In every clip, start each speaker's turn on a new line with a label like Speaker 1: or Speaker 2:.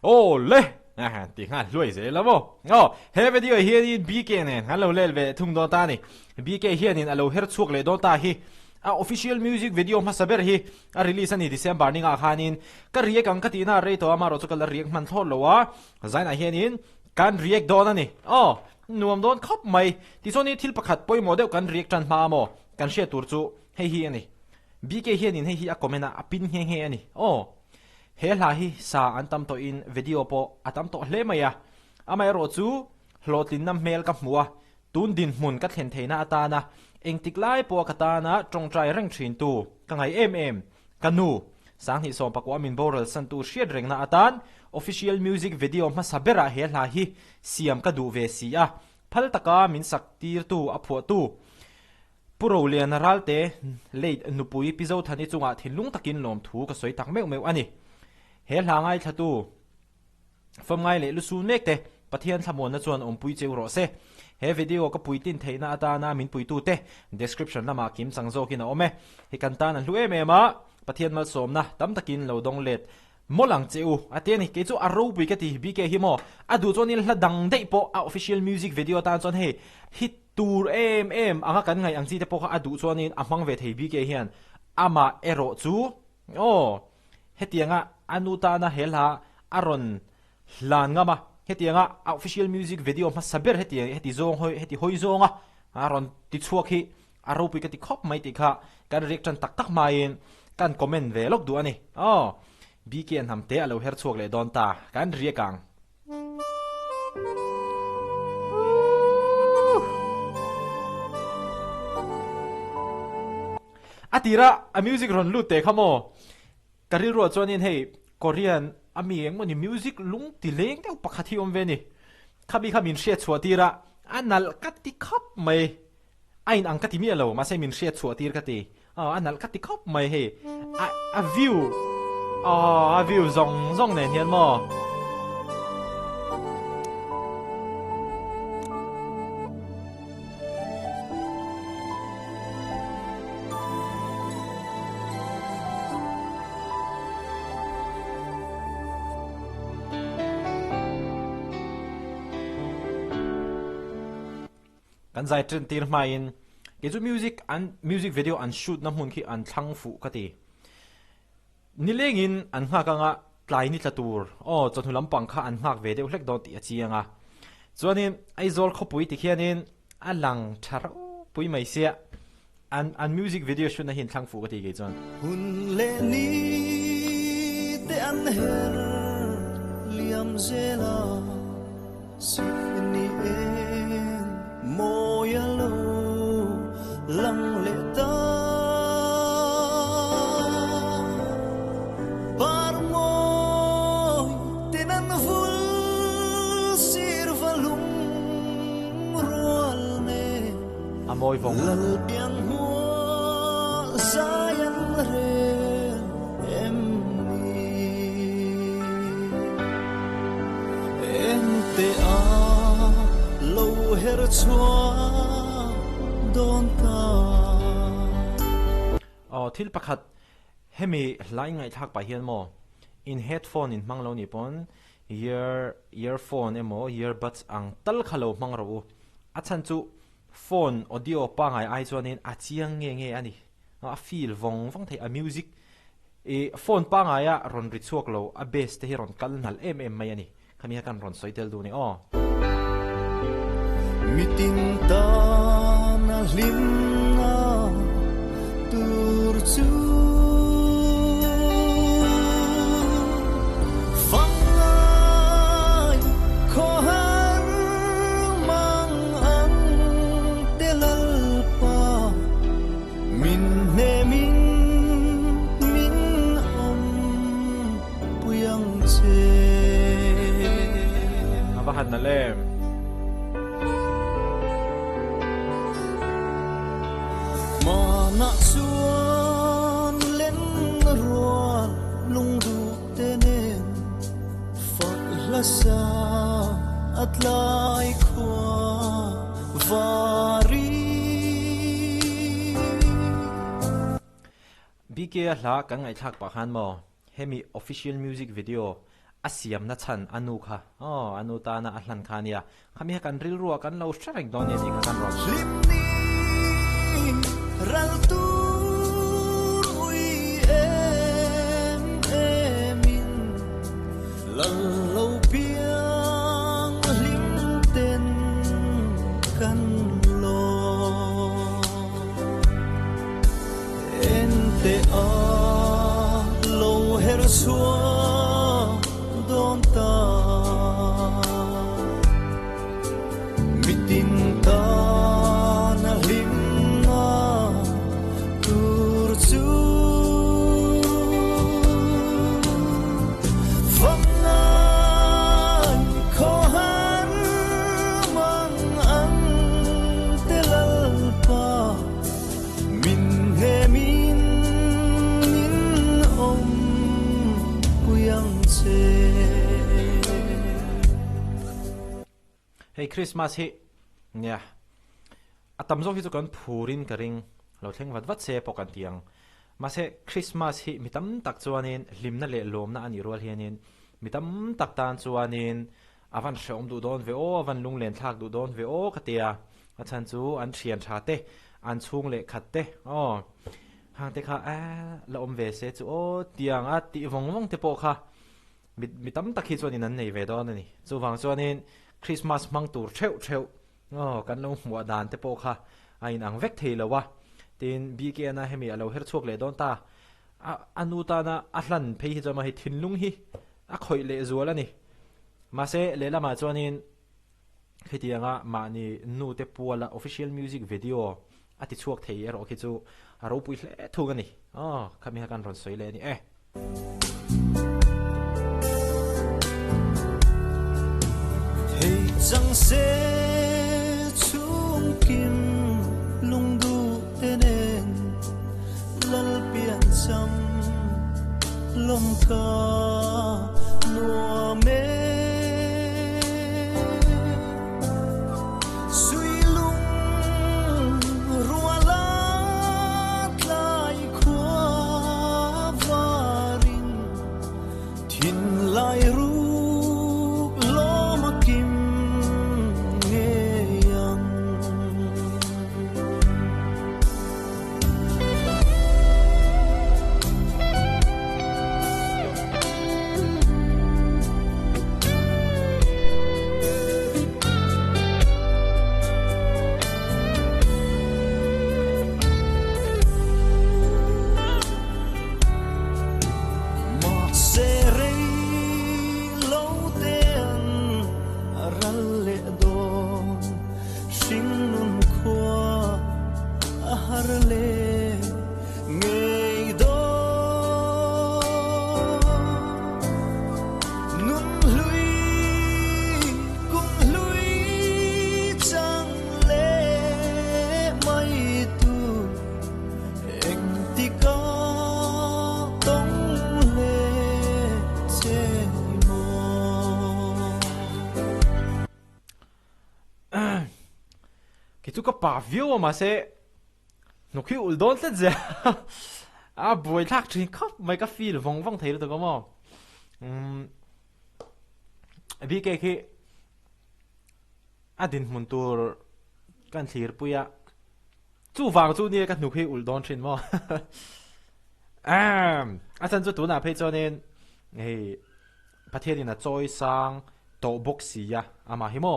Speaker 1: ô lê tiếng Hàn lùi dễ lắm he video here in Bka nè hello lê về thung đó ta nè Bka here in alo herchhuak le đó ta hi official music video mà saber hi release ani December ni nga khanin ka riek ang katina re to amaro chu kala riek man thol lowa zaina hian in kan riek don ani nuam don khop mai ti soni thil pakhat poi model kan riek tran ma mo kan she tur chu hei hi ani Bka hian in hei hi a comment a pin he ani he la hi sa antam to in video po atam to hle maya amai ro chu hlotlin nam mel ka hmuwa tun din hmun ka thlen theina atana engtiklai po katana tongtrai reng thin tu kangai kanu sang hi som pakwa min boral san tu shiat reng na atan official music video ma sabera he la hi siam ka du ve sia phal taka min saktir tu apho tu puro lian ralte late nupui pizo thani chunga thilung takin lom thu ka soi tak meu ani he hlangai thatu famngai le lu su mek te pathian thamon na chuan ompui cheu ro se he video ka puitin theina atana min puitu te description lama kim changzo kina ome he kantan an hluem ema pathian mal somna tam takin lo dong let molang cheu ateni ke chu aro bui ka ti Bka hi mo adu chonil hladang dei po a official music video tan chon he hit tur anga kan ngai ang chi te po kha adu chonin amang ve thei Bka hian ama ero chu hetianga anuta na hela aron hlan ngama hetianga official music video ma saber heti zong hoi zonga aron ti chuak hi aro pi ka ti khop mai ti kha kan reaction tak main kan comment ve lok du ani Bka Hnamte alo herchhuak le don ta kan riekang atira a music ron lute khamo karil ro chonin hei Korean ami engmoni music lung ti leng te pakhathi om ve ni khamin she chhuatira anal kati khop mai ain ang kati mi alo ma se min she chhuatir kati anal kati khop mai he a view zong nen hian mo kan zai tren tir main ke chu music video an shoot na mun khi an thlang fu ka ti nilengin an nga ka nga tlai ni tlatur chon hulam pang kha an ngak ve de hlek do ti achianga chuanin ai zol khopui ti khianin alang thar pui mai sia an music video shoot na hin thlang fu ka ti ge chon
Speaker 2: hun le ni te an her liam zela sifni moyalo lang leta par moy tinan ful sirvalum rual ne
Speaker 1: amoy vong
Speaker 2: lal piang hua sayang re em te lo herchhuak don ta
Speaker 1: thil pakhat hemi hlai ngai thak pa hian mo in headphone in manglo ni pon earphone emo earbuds ang tal khalo mangro achan chu phone audio pa ngai ai chuanin a chiang nge ani a feel vong thei a music phone pa ngai a ron ri chuak lo a bass te hi ron kal nal mai ani khamia kan ron soitel du ni
Speaker 2: mitin ta na hlim na tur chu fangai kho har mang ang telal pa min ne min om puyang che
Speaker 1: abahat na lem
Speaker 2: na suan len rual lung du tenen falasa at lai khwa vari
Speaker 1: Bka hla kan ngai thak pa khan mo hemi official music video asiam na chan anu kha anu ta na ahlan khania khami kan ril ruwa kan lo sharek don ni kan ro
Speaker 2: limni ral tu ui emin lal lo piang lim ten kan lo ente a lo her suwa don ta mitin ta na lim na tur chu fangan ko han mang ang telal pa min he min in om kuyang che
Speaker 1: hey Christmas hi nya atam zo hi chu kan phurin ka ring lo thleng wat se pokan tiang ma se Christmas hi mitam tak chuanin hlimna le lomna ani rol hianin mitam tak tan chuanin avan shom du don ve o avan lung len thak du don ve o khatia achan chu an thian tha te an chung le khat te hang te kha la om ve se chu o tiang a ti vong vong te po kha mitam tak hi chuanin an nei ve don ani chu wang chuanin Christmas mang tur theu kan lo hmuh dan te po kha ain ang vek thei lo wa tin Bka na hemi alo herchhuak le don ta anu ta na ahlan phei hi chama hi thinlung hi a khoi le zual ani ma se le lama chuanin khitianga ma ni nu te puala official music video ati chuak thei ero khi chu aro pui hle thung ani khami ha kan ron soi le ni
Speaker 2: Chẳng sẽ chung kim lung du tên lal biển chăm lông ca nua mê suy lung rùa lát lại khoa varin thiên lại ru lo mà kim
Speaker 1: tu ka pa view ma se no khi ul don tle je boy thak thin khop mai ka feel vong vong thei to ko mo Bka khi adin mun tur kan thlir puya chu wang chu ni ka nu khi ul don thin mo asan chu tu na phei chonin hei pathian na choi sang to boxi ya ama hi mo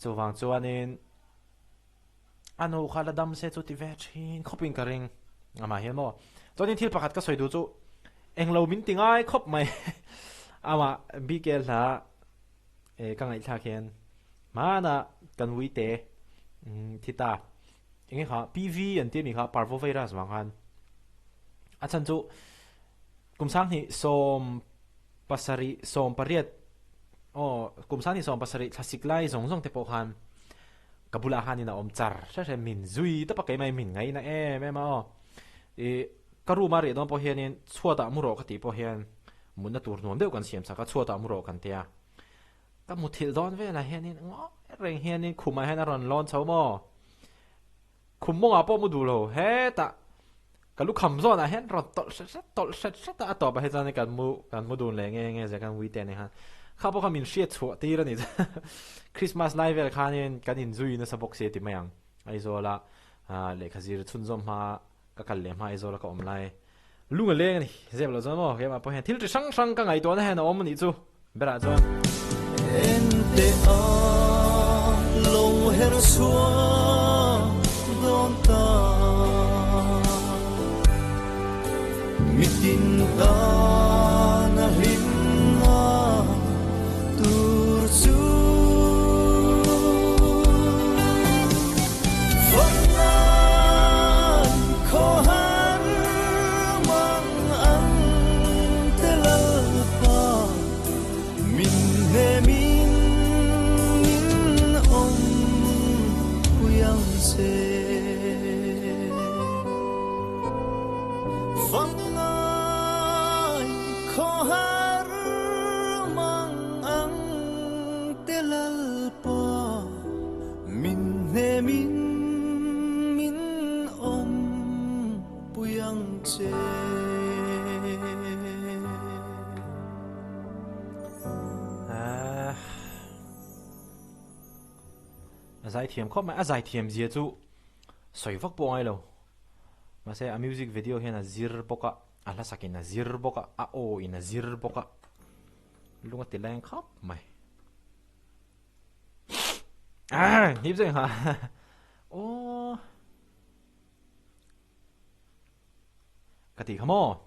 Speaker 1: chu wang chuanin anu khala dam se chu ti ve thin khopin ka ring ama hi mo chonin thil pakhat ka soi du chu englo min tingai khop mai ama Bka la ka ngai thla khen mana kan wi te thita inge kha PV an ti mi kha parvovirus wangan achan chu kumsang hi som pasari som pariat kumsang ni som pasari thasiklai zong te po khan kabula hanin na omchar sa min zui ta pa kai mai min ngai na ma karu mari don po hianin chuata muro khati po hian munna tur nom deuh kan siam saka chuata muro kan tia ka muthil don ve la hianin ngo reng hianin khumai han ron lon chho mo khummo a po mu du lo he ta cái lúc khăm gió là hết rồi tol set ta tỏ bài ra cái mu đun lệ nghe giờ cái weekend này ha khá bao mình share chua tí rồi nè Christmas live cái này cái in duy nó sắp bốc xe thì mấy ang ai rồi là lệ cái gì chun zom ha cái lệ ha ai rồi là cái online luôn cái lệ này dẹp là rồi mà cái mà bây giờ thiếu chỉ sang cái ngày đó này nó ôm mình chú bây giờ cho
Speaker 2: ente a lo herchhuak don ta mitin ta na hinga tur chu fangan kho har mang ang telalpa min he min om kuyang se fangai kho har mang ang telalpa min he min om kuyang se
Speaker 1: giải thiểm khóc mà giải thiểm gì chú soi vóc bộ ai đâu mà sẽ music video hiện là zir boka là sakin là zir boka o in là zir boka luôn có tiền lang khóc mày hiếp rồi hả ô cái gì không ô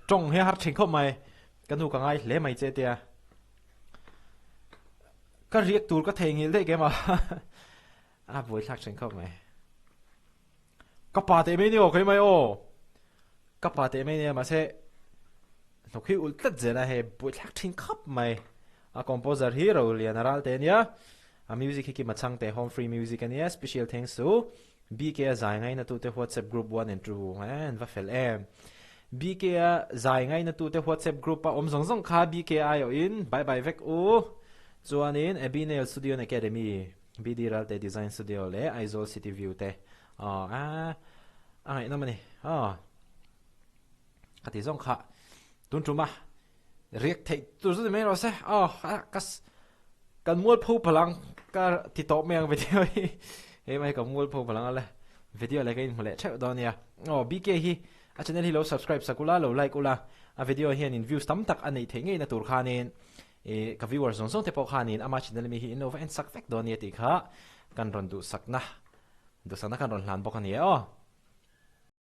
Speaker 1: trong hay hát chính không mày cái thu cả ngay lấy mày chơi tia cái riết tụi có thể nghĩ đấy cái mà với hát chính không mày các bạn thấy mấy điều cái mày ô các bạn thấy mấy điều mà sẽ nó khi ult tất là hay với hát chính không mày composer hero liền ra tên nhá music khi mà sang te home free music anh nhá special thanks to Bka giải ngay là tụi te WhatsApp group 1 and 2 and và phải em Bka giải ngay na tu te WhatsApp group pa om zong kha Bka ayo in bye bye vek u chuanin Abinel Studio Academy Bidiral te Design Studio le Aizol City View te ai na mani khati zong kha tun truma riek thei tu zu me ro se kas kan mual phu palang ka ti to meng video hi mai ka mual phu palang ala video le kain mole cheu donia Bka hi channel hi lo subscribe sakula lo like ula video hian in views tam tak anei thengei na tur khanin ka viewers zong te pok khanin ama channel mi hi inova and sak vek don ye ti kha kan ron du sakna kan ron hlan bok ani